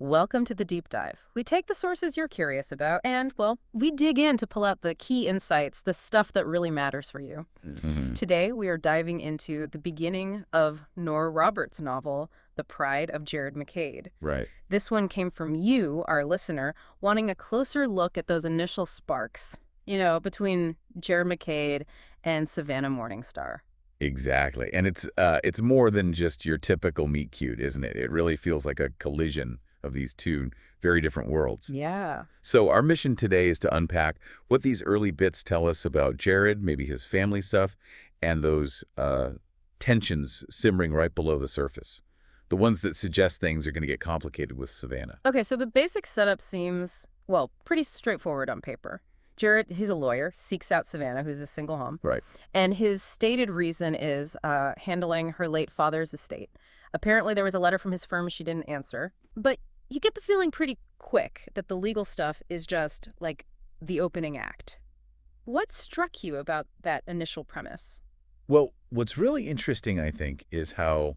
Welcome to the deep dive. We take the sources you're curious about and, well, we dig in to pull out the key insights, the stuff that really matters for you. Hmm. Today, we are diving into the beginning of Nora Roberts' novel, The Pride of Jared MacKade. Right. This one came from you, our listener, wanting a closer look at those initial sparks, between Jared MacKade and Savannah Morningstar. Exactly. And it's more than just your typical meet cute, isn't it? It really feels like a collision of these two very different worlds. Yeah. So our mission today is to unpack what these early bits tell us about Jared, maybe his family stuff, and those tensions simmering right below the surface. The ones that suggest things are going to get complicated with Savannah. Okay, so the basic setup seems, well, pretty straightforward on paper. Jared, he's a lawyer, seeks out Savannah, who's a single mom, Right. and his stated reason is handling her late father's estate. Apparently, there was a letter from his firm she didn't answer, but you get the feeling pretty quick that the legal stuff is just, like, the opening act. What struck you about that initial premise? Well, what's really interesting, I think, is how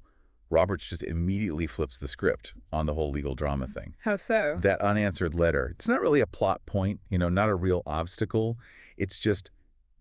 Roberts just immediately flips the script on the whole legal drama thing. How so? That unanswered letter, it's not really a plot point, not a real obstacle. It's just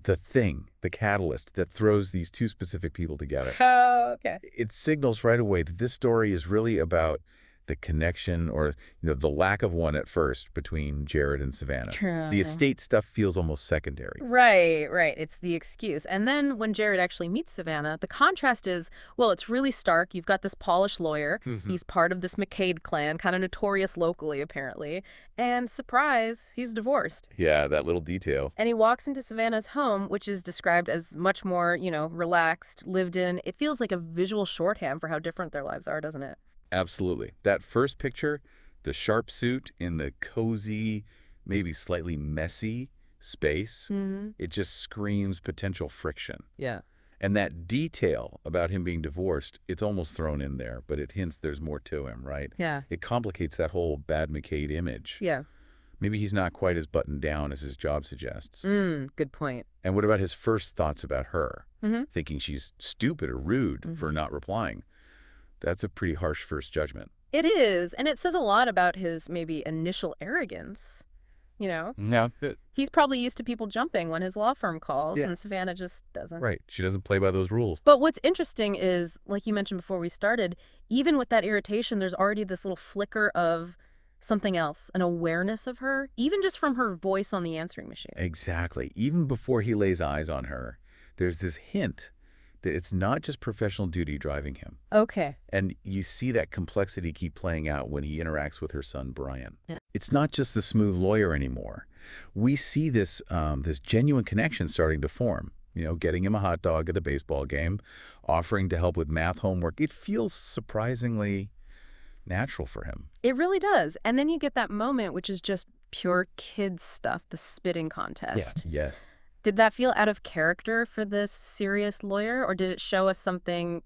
the thing, the catalyst that throws these two specific people together. Oh, okay. It signals right away that this story is really about the connection or, the lack of one at first between Jared and Savannah. The estate stuff feels almost secondary. Right. It's the excuse. And then when Jared actually meets Savannah, the contrast is, well, it's really stark. You've got this polished lawyer. He's part of this MacKade clan, kind of notorious locally, apparently. And surprise, he's divorced. Yeah, that little detail. And he walks into Savannah's home, which is described as much more, relaxed, lived in. It feels like a visual shorthand for how different their lives are, doesn't it? Absolutely. That first picture, the sharp suit in the cozy, maybe slightly messy space, it just screams potential friction. Yeah. And that detail about him being divorced, it's almost thrown in there, but it hints there's more to him, right? Yeah. It complicates that whole bad MacKade image. Yeah. Maybe he's not quite as buttoned down as his job suggests. Good point. And what about his first thoughts about her? Mm-hmm. Thinking she's stupid or rude for not replying. That's a pretty harsh first judgment. It is, and it says a lot about his maybe initial arrogance, Yeah. He's probably used to people jumping when his law firm calls, Yeah. and Savannah just doesn't. Right. She doesn't play by those rules. But what's interesting is, like you mentioned before we started, even with that irritation, there's already this little flicker of something else, an awareness of her, even just from her voice on the answering machine. Exactly. Even before he lays eyes on her, there's this hint that it's not just professional duty driving him. Okay. And you see that complexity keep playing out when he interacts with her son, Bryan. Yeah. It's not just the smooth lawyer anymore. We see this genuine connection starting to form. Getting him a hot dog at the baseball game, offering to help with math homework. It feels surprisingly natural for him. It really does. And then you get that moment, which is just pure kid stuff, the spitting contest. Yeah. Did that feel out of character for this serious lawyer, or did it show us something,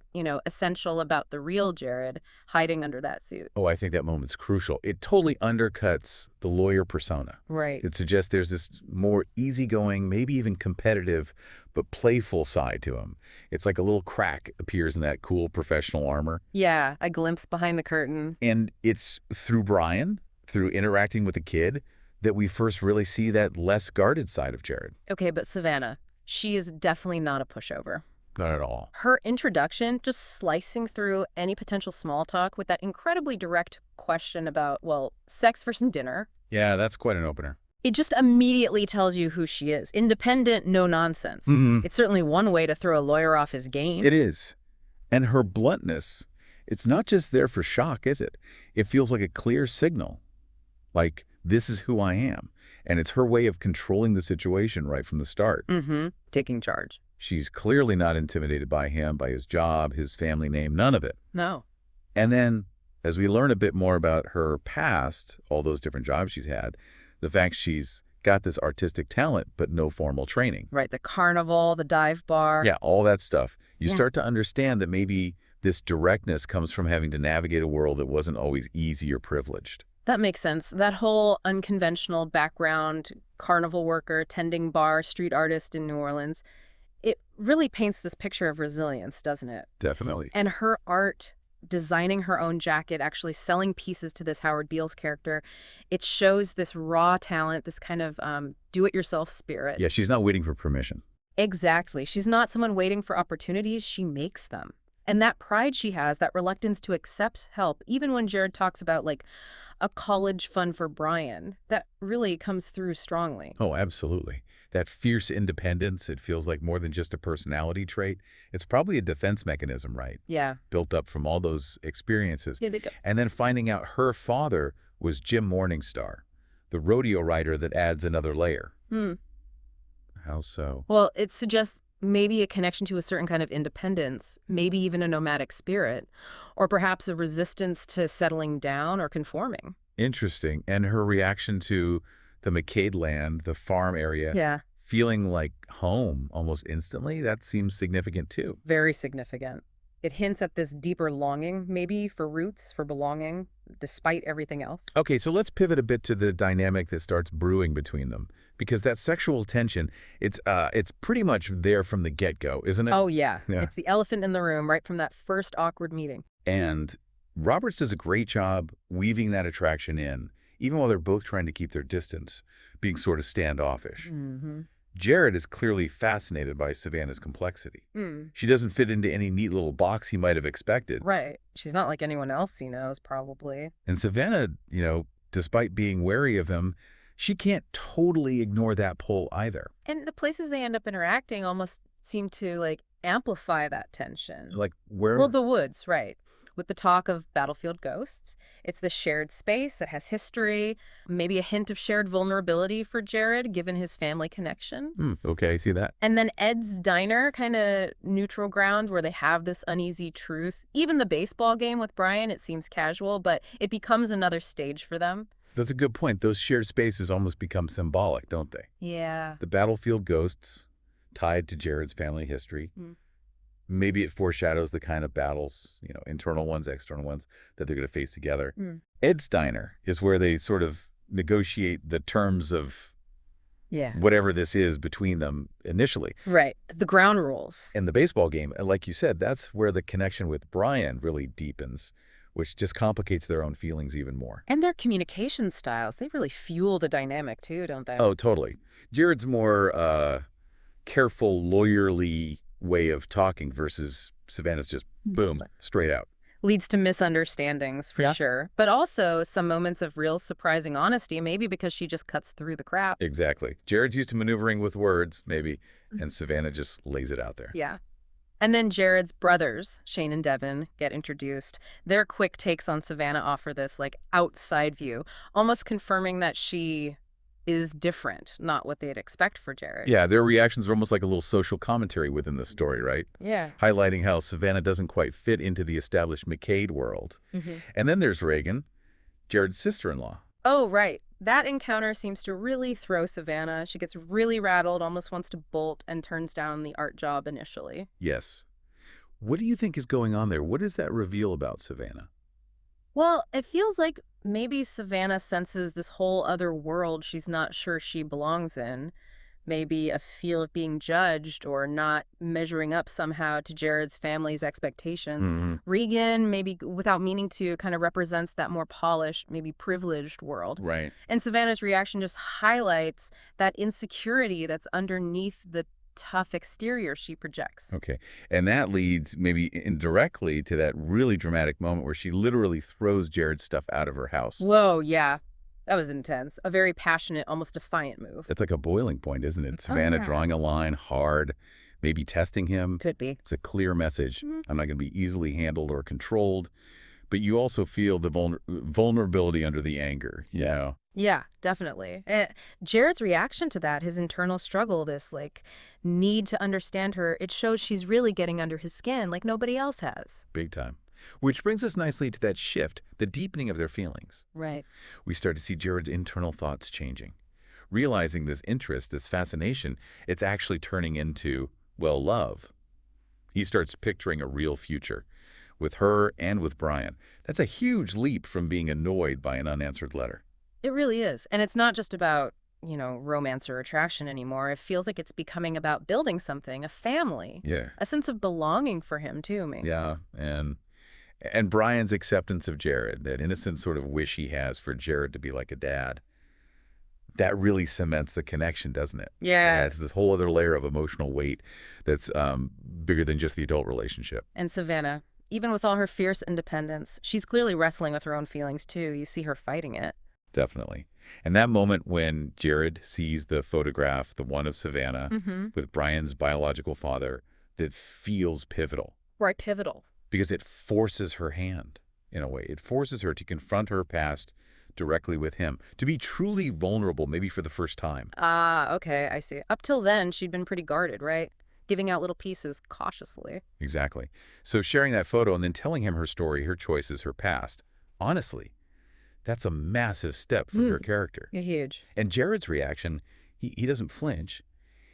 essential about the real Jared hiding under that suit? Oh, I think that moment's crucial. It totally undercuts the lawyer persona. Right. It suggests there's this more easygoing, maybe even competitive, but playful side to him. It's like a little crack appears in that cool professional armor. Yeah, a glimpse behind the curtain. And it's through Bryan, through interacting with the kid, that we first really see that less guarded side of Jared. Okay, but Savannah, she is definitely not a pushover. Not at all. Her introduction, just slicing through any potential small talk with that incredibly direct question about, well, sex versus dinner. Yeah, that's quite an opener. It just immediately tells you who she is. Independent, no nonsense. It's certainly one way to throw a lawyer off his game. It is. And her bluntness, it's not just there for shock, is it? It feels like a clear signal. Like, this is who I am. And it's her way of controlling the situation right from the start. Taking charge. She's clearly not intimidated by him, by his job, his family name, none of it. No. And then, as we learn a bit more about her past, all those different jobs she's had, the fact she's got this artistic talent, but no formal training. Right, the carnival, the dive bar. Yeah, all that stuff. You Yeah. start to understand that maybe this directness comes from having to navigate a world that wasn't always easy or privileged. That makes sense. That whole unconventional background, carnival worker, tending bar, street artist in New Orleans, it really paints this picture of resilience, doesn't it? Definitely. And her art designing her own jacket, actually selling pieces to this Howard Beale's character. It shows this raw talent, this kind of do-it-yourself spirit. Yeah, she's not waiting for permission. Exactly. She's not someone waiting for opportunities. She makes them. And that pride she has, that reluctance to accept help, even when Jared talks about, like, a college fund for Bryan, that really comes through strongly. Oh, absolutely. That fierce independence, it feels like more than just a personality trait. It's probably a defense mechanism, right? Yeah. Built up from all those experiences. Yeah, they do. And then finding out her father was Jim Morningstar, the rodeo rider that adds another layer. Hmm. How so? Well, it suggests maybe a connection to a certain kind of independence, maybe even a nomadic spirit, or perhaps a resistance to settling down or conforming. Interesting. And her reaction to the MacKade land, the farm area, Yeah. feeling like home almost instantly, that seems significant too. Very significant. It hints at this deeper longing, maybe, for roots, for belonging, despite everything else. Okay, so let's pivot a bit to the dynamic that starts brewing between them, because that sexual tension, it's pretty much there from the get-go, isn't it? Oh, yeah. Yeah. It's the elephant in the room right from that first awkward meeting. And Roberts does a great job weaving that attraction in, even while they're both trying to keep their distance, being sort of standoffish. Mm-hmm. Jared is clearly fascinated by Savannah's complexity. Mm. She doesn't fit into any neat little box he might have expected. Right. She's not like anyone else he knows, probably. And Savannah, despite being wary of him, she can't totally ignore that pull either. And the places they end up interacting almost seem to, like, amplify that tension. Like where? Well, the woods, right. With the talk of battlefield ghosts. It's the shared space that has history, maybe a hint of shared vulnerability for Jared, given his family connection. Okay, I see that. And then Ed's diner, kind of neutral ground where they have this uneasy truce. Even the baseball game with Bryan, it seems casual, but it becomes another stage for them. That's a good point. Those shared spaces almost become symbolic, don't they? Yeah. The battlefield ghosts tied to Jared's family history. Mm. Maybe it foreshadows the kind of battles, internal ones, external ones, that they're going to face together. Mm. Ed's diner is where they sort of negotiate the terms of Yeah. whatever this is between them initially. Right. The ground rules. In the baseball game, like you said, that's where the connection with Bryan really deepens, which just complicates their own feelings even more. And their communication styles, they really fuel the dynamic too, don't they? Oh, totally. Jared's more careful, lawyerly way of talking versus Savannah's just boom, straight out. Leads to misunderstandings, for Yeah. sure. But also some moments of real surprising honesty, maybe because she just cuts through the crap. Exactly. Jared's used to maneuvering with words, maybe, and Savannah just lays it out there. Yeah. And then Jared's brothers, Shane and Devin, get introduced. Their quick takes on Savannah offer this, like, outside view, almost confirming that she is different, not what they'd expect for Jared. Yeah, their reactions are almost like a little social commentary within the story, right? Yeah. Highlighting how Savannah doesn't quite fit into the established MacKade world. Mm-hmm. And then there's Reagan, Jared's sister-in-law. Oh, right. That encounter seems to really throw Savannah. She gets really rattled, almost wants to bolt, and turns down the art job initially. Yes. What do you think is going on there? What does that reveal about Savannah? Well, it feels like maybe Savannah senses this whole other world she's not sure she belongs in. Maybe a feel of being judged or not measuring up somehow to Jared's family's expectations. Mm-hmm. Regan, maybe without meaning to, kind of represents that more polished, maybe privileged world. Right. And Savannah's reaction just highlights that insecurity that's underneath the tough exterior she projects. Okay. And that leads maybe indirectly to that really dramatic moment where she literally throws Jared's stuff out of her house. Whoa, yeah. That was intense. A very passionate, almost defiant move. It's like a boiling point, isn't it? Savannah yeah. drawing a line hard, maybe testing him. Could be. It's a clear message. Mhm. I'm not going to be easily handled or controlled. But you also feel the vulnerability under the anger, Yeah, definitely. Jared's reaction to that, his internal struggle, this, like, need to understand her, it shows she's really getting under his skin like nobody else has. Big time. Which brings us nicely to that shift, the deepening of their feelings. Right. We start to see Jared's internal thoughts changing. Realizing this interest, this fascination, it's actually turning into, well, love. He starts picturing a real future with her and with Bryan. That's a huge leap from being annoyed by an unanswered letter. It really is. And it's not just about, romance or attraction anymore. It feels like it's becoming about building something, a family, Yeah. a sense of belonging for him, too, maybe. Yeah, And Bryan's acceptance of Jared, that innocent sort of wish he has for Jared to be like a dad, that really cements the connection, doesn't it? It Yeah. adds this whole other layer of emotional weight that's bigger than just the adult relationship. And Savannah, even with all her fierce independence, she's clearly wrestling with her own feelings too. You see her fighting it. Definitely. And that moment when Jared sees the photograph, the one of Savannah, Mm-hmm. with Bryan's biological father, that feels pivotal Right, pivotal. because it forces her hand, in a way. It forces her to confront her past directly with him, to be truly vulnerable, maybe for the first time. Ah, okay, I see. Up till then, she'd been pretty guarded, right? Giving out little pieces cautiously. Exactly. So sharing that photo and then telling him her story, her choices, her past, honestly, that's a massive step for her Hmm. character. Huge. And Jared's reaction, he doesn't flinch.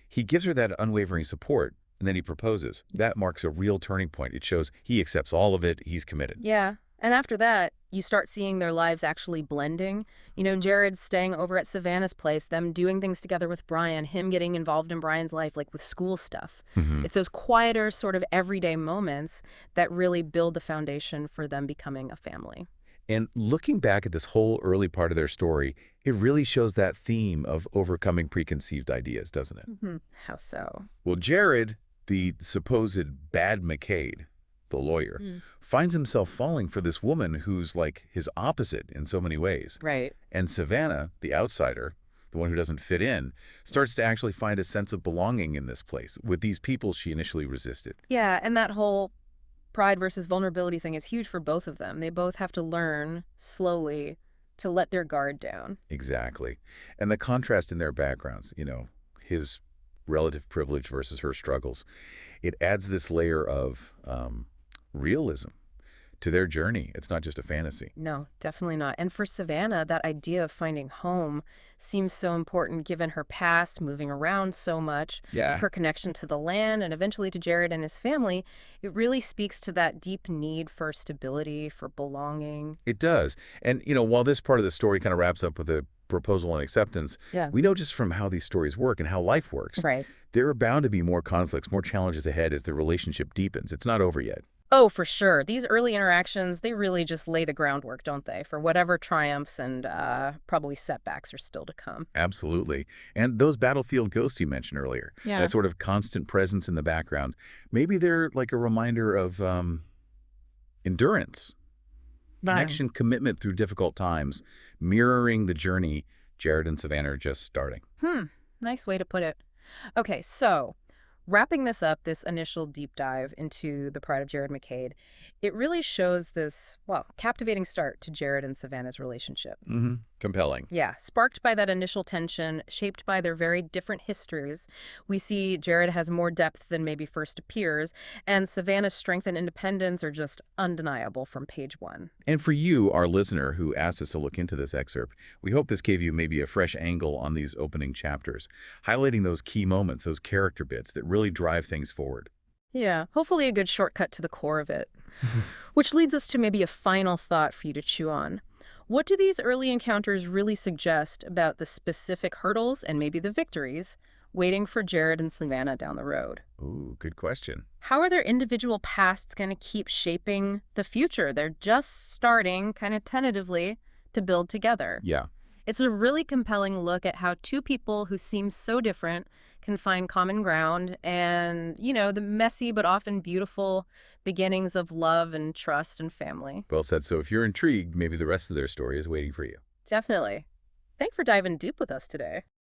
He gives her that unwavering support, and then he proposes. That marks a real turning point. It shows he accepts all of it. He's committed. Yeah. And after that, you start seeing their lives actually blending. Jared's staying over at Savannah's place, them doing things together with Bryan, him getting involved in Bryan's life, like with school stuff. Hmm. It's those quieter, sort of everyday moments that really build the foundation for them becoming a family. And looking back at this whole early part of their story, it really shows that theme of overcoming preconceived ideas, doesn't it? How so? Well, Jared, the supposed bad MacKade, the lawyer, Mm. finds himself falling for this woman who's like his opposite in so many ways. Right. And Savannah, the outsider, the one who doesn't fit in, starts to actually find a sense of belonging in this place with these people she initially resisted. Yeah, and that whole pride versus vulnerability thing is huge for both of them. They both have to learn slowly to let their guard down. Exactly. And the contrast in their backgrounds, his relative privilege versus her struggles, it adds this layer of realism to their journey. It's not just a fantasy. No, definitely not. And for Savannah, that idea of finding home seems so important given her past, moving around so much, Yeah. her connection to the land, and eventually to Jared and his family. It really speaks to that deep need for stability, for belonging. It does. And, while this part of the story kind of wraps up with a proposal and acceptance, Yeah. we know just from how these stories work and how life works, Right. there are bound to be more conflicts, more challenges ahead as the relationship deepens. It's not over yet. Oh, for sure. These early interactions, they really just lay the groundwork, don't they? For whatever triumphs and probably setbacks are still to come. Absolutely. And those battlefield ghosts you mentioned earlier, Yeah. that sort of constant presence in the background, maybe they're like a reminder of endurance, connection, commitment through difficult times, mirroring the journey Jared and Savannah are just starting. Nice way to put it. Okay, so wrapping this up, this initial deep dive into the Pride of Jared MacKade, it really shows this, well, captivating start to Jared and Savannah's relationship. Compelling. Yeah, sparked by that initial tension, shaped by their very different histories, we see Jared has more depth than maybe first appears, and Savannah's strength and independence are just undeniable from page one. And for you, our listener who asked us to look into this excerpt, we hope this gave you maybe a fresh angle on these opening chapters, highlighting those key moments, those character bits that really drive things forward. Yeah, hopefully a good shortcut to the core of it. Which leads us to maybe a final thought for you to chew on. What do these early encounters really suggest about the specific hurdles and maybe the victories waiting for Jared and Savannah down the road? Ooh, good question. How are their individual pasts going to keep shaping the future? They're just starting, kind of tentatively, to build together. Yeah. It's a really compelling look at how two people who seem so different can find common ground and, the messy but often beautiful beginnings of love and trust and family. Well said. So if you're intrigued, maybe the rest of their story is waiting for you. Definitely. Thanks for diving deep with us today.